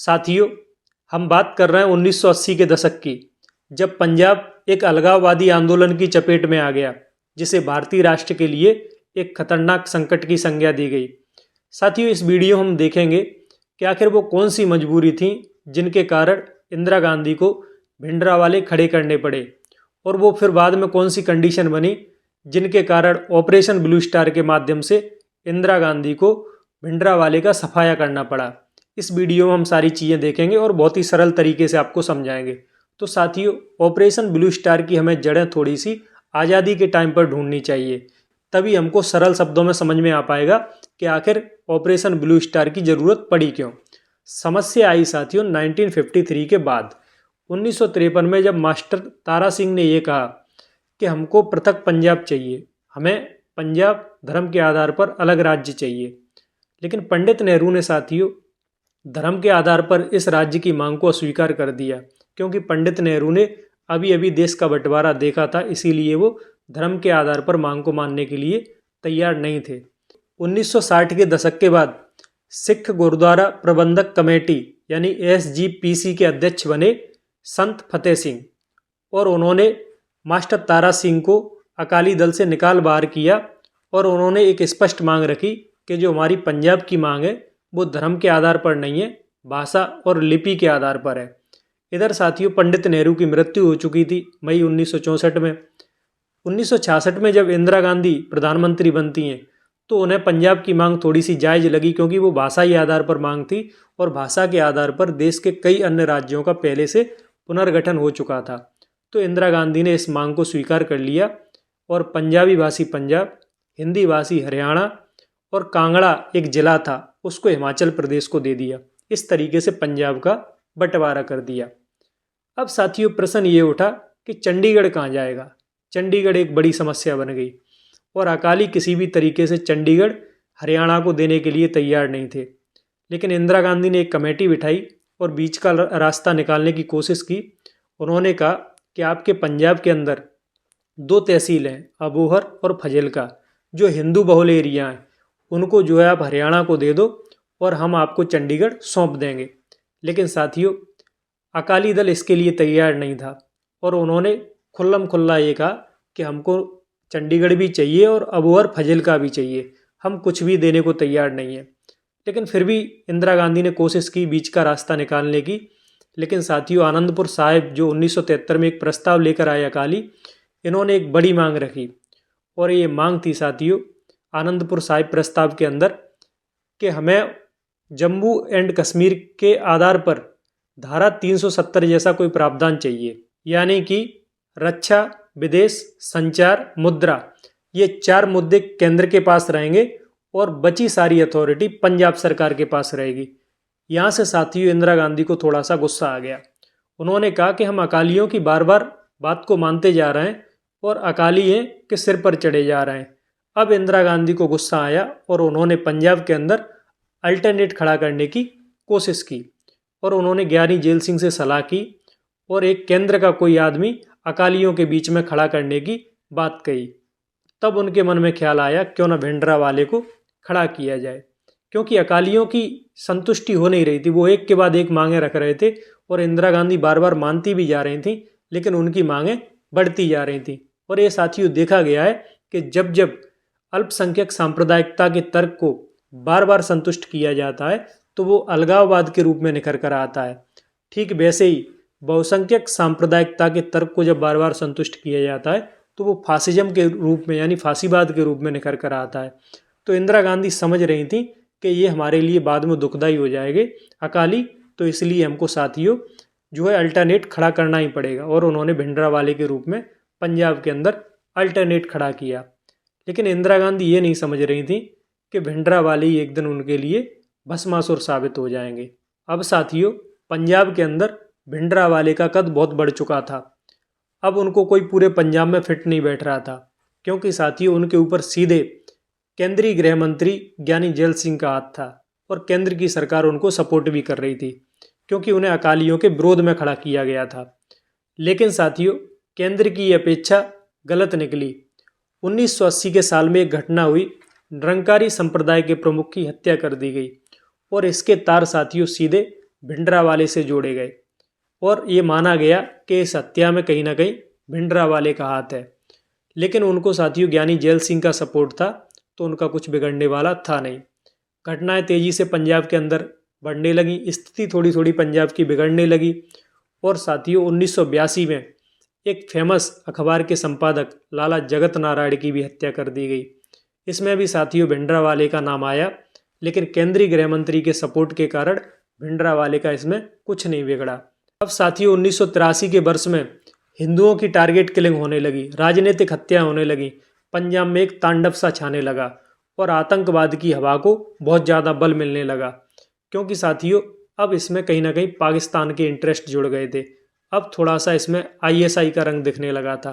साथियों, हम बात कर रहे हैं 1980 के दशक की, जब पंजाब एक अलगाववादी आंदोलन की चपेट में आ गया, जिसे भारतीय राष्ट्र के लिए एक खतरनाक संकट की संज्ञा दी गई। साथियों, इस वीडियो हम देखेंगे कि आखिर वो कौन सी मजबूरी थी जिनके कारण इंदिरा गांधी को भिंडरावाले खड़े करने पड़े, और वो फिर बाद में कौन सी कंडीशन बनी जिनके कारण ऑपरेशन ब्लू स्टार के माध्यम से इंदिरा गांधी को भिंडरावाले का सफाया करना पड़ा। इस वीडियो में हम सारी चीज़ें देखेंगे और बहुत ही सरल तरीके से आपको समझाएंगे। तो साथियों, ऑपरेशन ब्लू स्टार की हमें जड़ें थोड़ी सी आज़ादी के टाइम पर ढूंढनी चाहिए, तभी हमको सरल शब्दों में समझ में आ पाएगा कि आखिर ऑपरेशन ब्लू स्टार की ज़रूरत पड़ी क्यों। समस्या आई साथियों 1953 के बाद। 1953 में जब मास्टर तारा सिंह ने ये कहा कि हमको पृथक पंजाब चाहिए, हमें पंजाब धर्म के आधार पर अलग राज्य चाहिए, लेकिन पंडित नेहरू ने साथियों धर्म के आधार पर इस राज्य की मांग को अस्वीकार कर दिया, क्योंकि पंडित नेहरू ने अभी अभी देश का बंटवारा देखा था, इसीलिए वो धर्म के आधार पर मांग को मानने के लिए तैयार नहीं थे। 1960 के दशक के बाद सिख गुरुद्वारा प्रबंधक कमेटी यानी SGPC के अध्यक्ष बने संत फतेह सिंह, और उन्होंने मास्टर तारा सिंह को अकाली दल से निकाल बाहर किया, और उन्होंने एक स्पष्ट मांग रखी कि जो हमारी पंजाब की मांग है वो धर्म के आधार पर नहीं है, भाषा और लिपि के आधार पर है। इधर साथियों पंडित नेहरू की मृत्यु हो चुकी थी मई 1964 में। 1966 में जब इंदिरा गांधी प्रधानमंत्री बनती हैं तो उन्हें पंजाब की मांग थोड़ी सी जायज़ लगी, क्योंकि वो भाषाई आधार पर मांग थी और भाषा के आधार पर देश के कई अन्य राज्यों का पहले से पुनर्गठन हो चुका था। तो इंदिरा गांधी ने इस मांग को स्वीकार कर लिया और पंजाबी भाषी पंजाब, हिंदी भाषी हरियाणा और कांगड़ा एक जिला था उसको हिमाचल प्रदेश को दे दिया। इस तरीके से पंजाब का बंटवारा कर दिया। अब साथियों प्रश्न ये उठा कि चंडीगढ़ कहाँ जाएगा। चंडीगढ़ एक बड़ी समस्या बन गई और अकाली किसी भी तरीके से चंडीगढ़ हरियाणा को देने के लिए तैयार नहीं थे, लेकिन इंदिरा गांधी ने एक कमेटी बिठाई और बीच का रास्ता निकालने की कोशिश की। उन्होंने कहा कि आपके पंजाब के अंदर 2 तहसील हैं, अबोहर और फजिल्का, जो हिंदू बहुल एरिया हैं, उनको जो है आप हरियाणा को दे दो और हम आपको चंडीगढ़ सौंप देंगे। लेकिन साथियों अकाली दल इसके लिए तैयार नहीं था और उन्होंने खुल्लम खुल्ला ये कहा कि हमको चंडीगढ़ भी चाहिए और अबोहर फजिल्का भी चाहिए, हम कुछ भी देने को तैयार नहीं है। लेकिन फिर भी इंदिरा गांधी ने कोशिश की बीच का रास्ता निकालने की। लेकिन साथियों आनंदपुर साहिब जो 1973 में एक प्रस्ताव लेकर आए अकाली, इन्होंने एक बड़ी मांग रखी, और ये मांग थी साथियों आनंदपुर साहिब प्रस्ताव के अंदर कि हमें जम्मू एंड कश्मीर के आधार पर धारा 370 जैसा कोई प्रावधान चाहिए, यानी कि रक्षा, विदेश, संचार, मुद्रा, ये 4 मुद्दे केंद्र के पास रहेंगे और बची सारी अथॉरिटी पंजाब सरकार के पास रहेगी। यहाँ से साथियों इंदिरा गांधी को थोड़ा सा गुस्सा आ गया। उन्होंने कहा कि हम अकालियों की बार बार बात को मानते जा रहे हैं और अकाली हैं कि सिर पर चढ़े जा रहे हैं। अब इंदिरा गांधी को गुस्सा आया और उन्होंने पंजाब के अंदर अल्टरनेट खड़ा करने की कोशिश की, और उन्होंने ज्ञानी जेल सिंह से सलाह की और एक केंद्र का कोई आदमी अकालियों के बीच में खड़ा करने की बात कही। तब उनके मन में ख्याल आया क्यों ना भिंडरावाले को खड़ा किया जाए, क्योंकि अकालियों की संतुष्टि हो नहीं रही थी। वो एक के बाद एक मांगें रख रहे थे और इंदिरा गांधी बार बार मानती भी जा रही थी, लेकिन उनकी मांगें बढ़ती जा रही थी। और ये साथियों देखा गया है कि जब जब अल्पसंख्यक सांप्रदायिकता के तर्क को बार बार संतुष्ट किया जाता है तो वो अलगाववाद के रूप में निखर कर आता है। ठीक वैसे ही बहुसंख्यक सांप्रदायिकता के तर्क को जब बार बार संतुष्ट किया जाता है तो वो फासिज्म के रूप में यानी फांसीवाद के रूप में निखर कर आता है। तो इंदिरा गांधी समझ रही थी कि ये हमारे लिए बाद में दुखदाई हो जाएंगे अकाली, तो इसलिए हमको साथियों जो है अल्टरनेट खड़ा करना ही पड़ेगा, और उन्होंने भिंडरावाले के रूप में पंजाब के अंदर अल्टरनेट खड़ा किया। लेकिन इंदिरा गांधी ये नहीं समझ रही थी कि भिंडरावाले ही एक दिन उनके लिए भस्मासुर साबित हो जाएंगे। अब साथियों पंजाब के अंदर भिंडरावाले का कद बहुत बढ़ चुका था। अब उनको कोई पूरे पंजाब में फिट नहीं बैठ रहा था, क्योंकि साथियों उनके ऊपर सीधे केंद्रीय गृह मंत्री ज्ञानी जेल सिंह का हाथ था और केंद्र की सरकार उनको सपोर्ट भी कर रही थी, क्योंकि उन्हें अकालियों के विरोध में खड़ा किया गया था। लेकिन साथियों केंद्र की अपेक्षा गलत निकली। 1980 के साल में एक घटना हुई, निरंकारी संप्रदाय के प्रमुख की हत्या कर दी गई और इसके तार साथियों सीधे भिंडरावाले से जोड़े गए और ये माना गया कि इस हत्या में कहीं ना कहीं भिंडरावाले का हाथ है। लेकिन उनको साथियों ज्ञानी जैल सिंह का सपोर्ट था, तो उनका कुछ बिगड़ने वाला था नहीं। घटनाएं तेजी से पंजाब के अंदर बढ़ने लगी, स्थिति थोड़ी थोड़ी पंजाब की बिगड़ने लगी। और साथियों 1982 में एक फेमस अखबार के संपादक लाला जगत नारायण की भी हत्या कर दी गई। इसमें भी साथियों भिंडरावाले का नाम आया, लेकिन केंद्रीय गृह मंत्री के सपोर्ट के कारण भिंडरावाले का इसमें कुछ नहीं बिगड़ा। अब साथियों 1983 के वर्ष में हिंदुओं की टारगेट किलिंग होने लगी, राजनीतिक हत्या होने लगी, पंजाब में एक तांडव सा छाने लगा और आतंकवाद की हवा को बहुत ज़्यादा बल मिलने लगा। क्योंकि साथियों अब इसमें कहीं ना कहीं पाकिस्तान के इंटरेस्ट जुड़ गए थे। अब थोड़ा सा इसमें आईएसआई का रंग दिखने लगा था।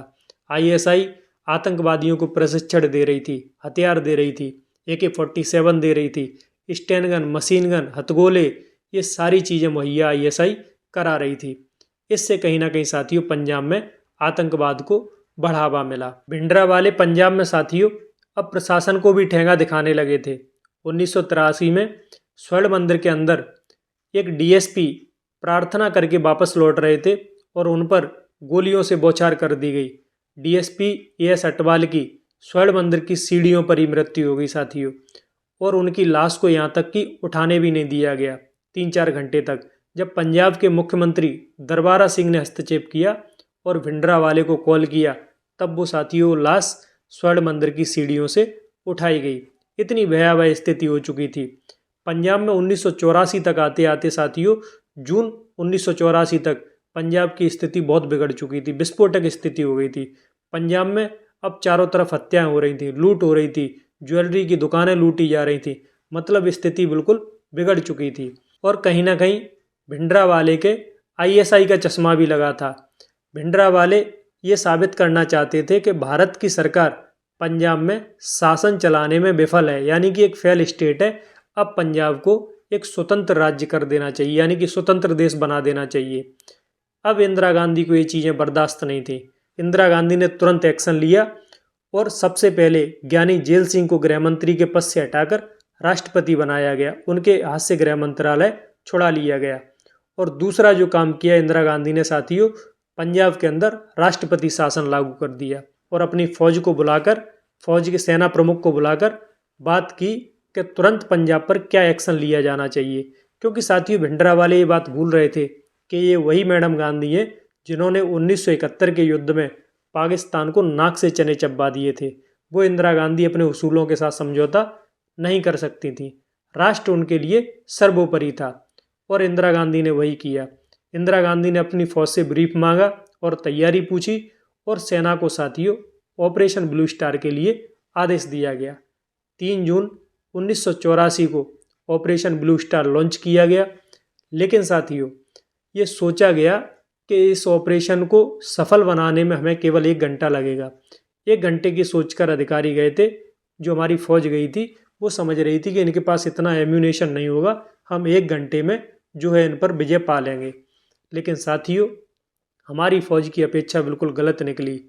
आईएसआई आतंकवादियों को प्रशिक्षण दे रही थी, हथियार दे रही थी, AK-47 दे रही थी, स्टैन गन, मशीन गन, हथगोले, ये सारी चीज़ें मुहैया आईएसआई करा रही थी। इससे कहीं ना कहीं साथियों पंजाब में आतंकवाद को बढ़ावा मिला। भिंडरावाले पंजाब में साथियों अब प्रशासन को भी ठेंगा दिखाने लगे थे। 1983 में स्वर्ण मंदिर के अंदर एक डीएसपी प्रार्थना करके वापस लौट रहे थे और उन पर गोलियों से बौछार कर दी गई। डीएसपी AS अटवाल की स्वर्ण मंदिर की सीढ़ियों पर ही मृत्यु हो गई साथियों, और उनकी लाश को यहाँ तक कि उठाने भी नहीं दिया गया 3-4 घंटे तक। जब पंजाब के मुख्यमंत्री दरबारा सिंह ने हस्तक्षेप किया और भिंडरावाले को कॉल किया, तब वो साथियों लाश स्वर्ण मंदिर की सीढ़ियों से उठाई गई। इतनी भयावह स्थिति हो चुकी थी पंजाब में। 1984 तक आते आते साथियों जून 1984 तक पंजाब की स्थिति बहुत बिगड़ चुकी थी, विस्फोटक स्थिति हो गई थी पंजाब में। अब चारों तरफ हत्याएं हो रही थी, लूट हो रही थी, ज्वेलरी की दुकानें लूटी जा रही थी, मतलब स्थिति बिल्कुल बिगड़ चुकी थी। और कहीं ना कहीं भिंडरावाले के आईएसआई का चश्मा भी लगा था। भिंडरावाले ये साबित करना चाहते थे कि भारत की सरकार पंजाब में शासन चलाने में विफल है, यानी कि एक फेल स्टेट है। अब पंजाब को एक स्वतंत्र राज्य कर देना चाहिए, यानी कि स्वतंत्र देश बना देना चाहिए। अब इंदिरा गांधी को ये चीज़ें बर्दाश्त नहीं थी। इंदिरा गांधी ने तुरंत एक्शन लिया और सबसे पहले ज्ञानी जैल सिंह को गृह मंत्री के पद से हटाकर राष्ट्रपति बनाया गया। उनके हाथ से गृह मंत्रालय छुड़ा लिया गया। और दूसरा जो काम किया इंदिरा गांधी ने साथियों, पंजाब के अंदर राष्ट्रपति शासन लागू कर दिया और अपनी फौज को बुलाकर, फौज के सेना प्रमुख को बुलाकर बात की कि तुरंत पंजाब पर क्या एक्शन लिया जाना चाहिए। क्योंकि साथियों भिंडरावाले ये बात भूल रहे थे कि ये वही मैडम गांधी है जिन्होंने 1971 के युद्ध में पाकिस्तान को नाक से चने चबा दिए थे। वो इंदिरा गांधी अपने उसूलों के साथ समझौता नहीं कर सकती थी। राष्ट्र उनके लिए सर्वोपरि था और इंदिरा गांधी ने वही किया। इंदिरा गांधी ने अपनी फौज से ब्रीफ मांगा और तैयारी पूछी और सेना को साथियों ऑपरेशन ब्लू स्टार के लिए आदेश दिया गया। 3 जून 1984 को ऑपरेशन ब्लू स्टार लॉन्च किया गया। लेकिन साथियों ये सोचा गया कि इस ऑपरेशन को सफल बनाने में हमें केवल 1 घंटा लगेगा। 1 घंटे की सोचकर अधिकारी गए थे। जो हमारी फौज गई थी वो समझ रही थी कि इनके पास इतना एम्यूनेशन नहीं होगा, हम 1 घंटे में जो है इन पर विजय पा लेंगे। लेकिन साथियों हमारी फौज की अपेक्षा बिल्कुल गलत निकली।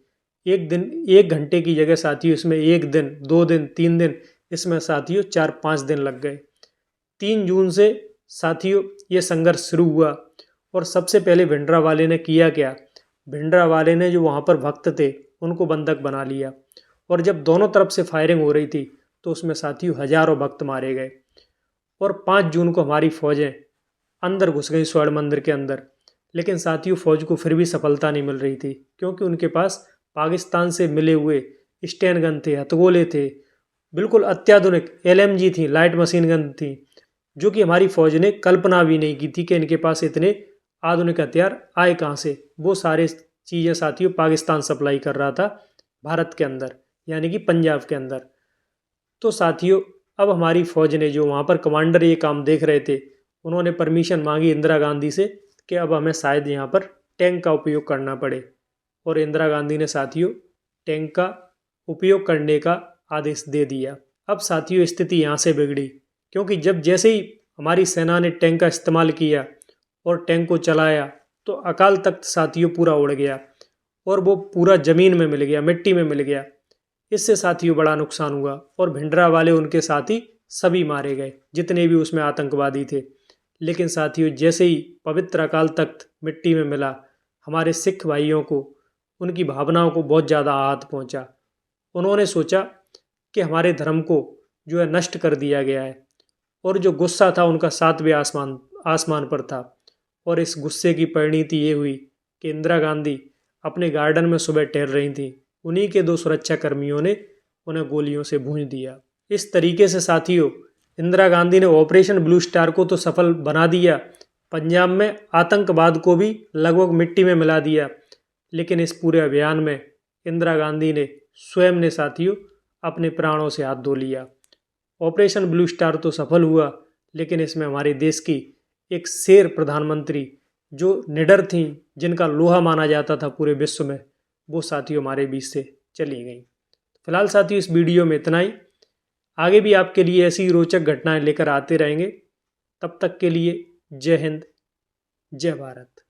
1 घंटे की जगह साथियों इसमें 1 दिन, 2 दिन, 3 दिन, इसमें साथियों 4-5 दिन लग गए। 3 जून से साथियों ये संघर्ष शुरू हुआ। और सबसे पहले भिंडरावाले ने किया क्या, भिंडरावाले ने जो वहाँ पर भक्त थे उनको बंधक बना लिया। और जब दोनों तरफ से फायरिंग हो रही थी तो उसमें साथियों हजारों भक्त मारे गए। और 5 जून को हमारी फौजें अंदर घुस गई स्वर्ण मंदिर के अंदर। लेकिन साथियों फौज को फिर भी सफलता नहीं मिल रही थी, क्योंकि उनके पास पाकिस्तान से मिले हुए स्टैन गन थे, हथगोले थे, बिल्कुल अत्याधुनिक LMG थी, लाइट मशीन गन थी, जो कि हमारी फौज ने कल्पना भी नहीं की थी कि इनके पास इतने आधुनिक हथियार आए कहाँ से। वो सारे चीज़ें साथियों पाकिस्तान सप्लाई कर रहा था भारत के अंदर, यानी कि पंजाब के अंदर। तो साथियों अब हमारी फौज ने, जो वहाँ पर कमांडर ये काम देख रहे थे, उन्होंने परमिशन मांगी इंदिरा गांधी से कि अब हमें शायद यहाँ पर टैंक का उपयोग करना पड़े। और इंदिरा गांधी ने साथियों टैंक का उपयोग करने का आदेश दे दिया। अब साथियों स्थिति यहाँ से बिगड़ी, क्योंकि जब जैसे ही हमारी सेना ने टैंक का इस्तेमाल किया और टैंक को चलाया तो अकाल तख्त साथियों पूरा उड़ गया और वो पूरा ज़मीन में मिल गया, मिट्टी में मिल गया। इससे साथियों बड़ा नुकसान हुआ और भिंडरावाले उनके साथी सभी मारे गए, जितने भी उसमें आतंकवादी थे। लेकिन साथियों, जैसे ही पवित्र अकाल तख्त मिट्टी में मिला, हमारे सिख भाइयों को, उनकी भावनाओं को बहुत ज़्यादा आहत पहुंचा। उन्होंने सोचा कि हमारे धर्म को जो है नष्ट कर दिया गया है, और जो गुस्सा था उनका सातवें आसमान पर था। और इस गुस्से की परिणति ये हुई कि इंदिरा गांधी अपने गार्डन में सुबह टहल रही थी, उन्हीं के 2 सुरक्षा कर्मियों ने उन्हें गोलियों से भूंज दिया। इस तरीके से साथियों, इंदिरा गांधी ने ऑपरेशन ब्लू स्टार को तो सफल बना दिया, पंजाब में आतंकवाद को भी लगभग मिट्टी में मिला दिया। लेकिन इस पूरे अभियान में इंदिरा गांधी ने स्वयं ने साथियों अपने प्राणों से हाथ धो लिया। ऑपरेशन ब्लू स्टार तो सफल हुआ, लेकिन इसमें हमारे देश की एक शेर प्रधानमंत्री, जो निडर थी, जिनका लोहा माना जाता था पूरे विश्व में, वो साथियों हमारे बीच से चली गई। फिलहाल साथियों, इस वीडियो में इतना ही। आगे भी आपके लिए ऐसी रोचक घटनाएं लेकर आते रहेंगे। तब तक के लिए जय हिंद, जय भारत।